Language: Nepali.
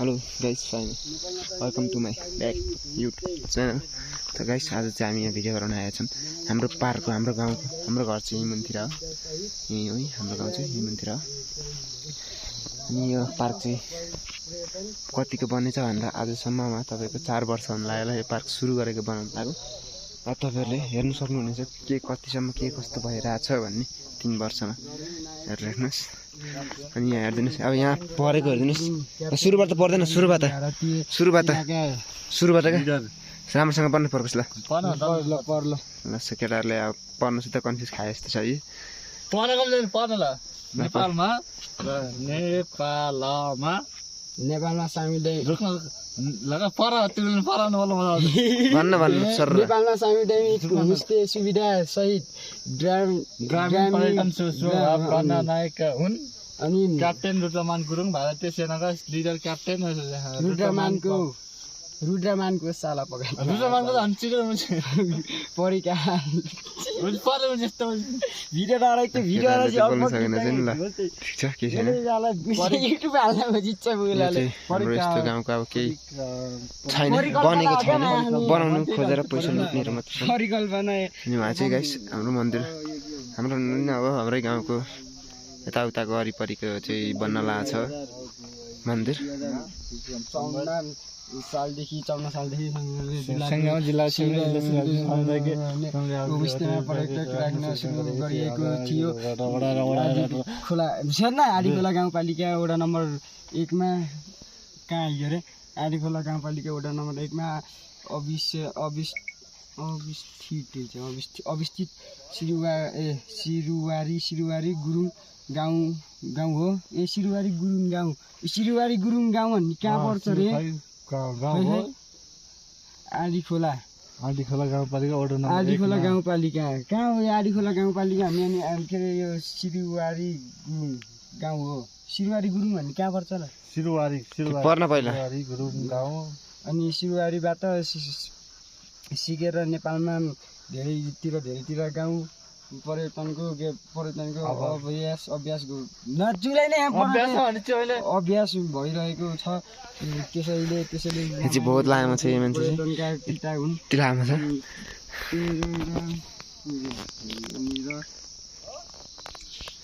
Hello guys, welcome to my back YouTube channel. त गाइस, आज चाहिँ हामी यहाँ भिडियो गराउन आएका छौँ। हाम्रो पार्कको, हाम्रो गाउँको, हाम्रो घर चाहिँ यहीँतिर हो। यहीँ हो, हाम्रो गाउँ चाहिँ यहीँतिर हो। अनि यो पार्क चाहिँ कतिको बनेछ भन्दा आजसम्ममा तपाईँको 4 वर्ष हुन लाग्यो यो पार्क सुरु गरेको बनाउन लाग्यो। अब तपाईँहरूले हेर्नु सक्नुहुनेछ के कतिसम्म के कस्तो भइरहेछ भन्ने 3 वर्षमा हेरिराख्नुहोस्। अनि यहाँ हेरिदिनुहोस्, अब यहाँ परेको हेरिदिनुहोस्। सुरुबाट त पर्दैन, सुरुबाट क्या राम्रोसँग पढ्नु पर्छ। ल केटाहरूले अब पढ्नुसित कन्फ्युज खाए जस्तो छ है। नेपालमा सामुदायिक नेपालमा सामुदायिक होमस्टे सुविधा सहित ग्रामीण गर्न नायक हुन्। अनि क्याप्टेन रुद्रमान गुरुङ भारतीय सेनाका लिडर क्याप्टेन रुद्रमानको साला पकाइ रुद्रमानको त चिकन परेका जस्तो भिडियो डाइरेक्ट भिडियो बोल्न सकेन चाहिँ ल ठिक छ, के छैन। युट्युब हाल्न खोजिन्छ बुलाले। हाम्रो यस्तो गाउँको अब केही छैन, बनेको छैन, बनाउनु खोजेर पैसा लुट्नेहरू मात्र छ। परिकल्पना अनि उहाँ चाहिँ गाइस हाम्रो मन्दिर, हाम्रो अब हाम्रै गाउँको यताउताको वरिपरिको चाहिँ बन्न लागेको छ मन्दिर। 54 सालदेखि जिल्ला पर्यटक राख्न सुरु गरिएको थियो। खोला आडी खोला गाउँपालिका वडा नम्बर 1 मा कहाँ आइयो अरे आडी खोला गाउँपालिका वडा नम्बर 1 मा अवस्थित सिरुवारी गुरुङ गाउँ हो। सिरुवारी गुरुङ गाउँ भन्ने कहाँ पर्छ रे? आडी खोला गाउँपालिका कहाँ हो? आडी खोला गाउँपालिका हामी के अरे यो सिरुवारी गाउँ हो। सिरुवारी गुरुङ भन्ने कहाँ पर्छ ल? सिरुवारी पर्न पहिला गुरुङ गाउँ। अनि सिरुवारीबाट सिकेर नेपालमा धेरैतिर गाउँ पर्यटनको अभ्यास भइरहेको छ। त्यसैले बहुत लामो छ यो मान्छे, पर्यटनका पिता हुन्। लामो छ।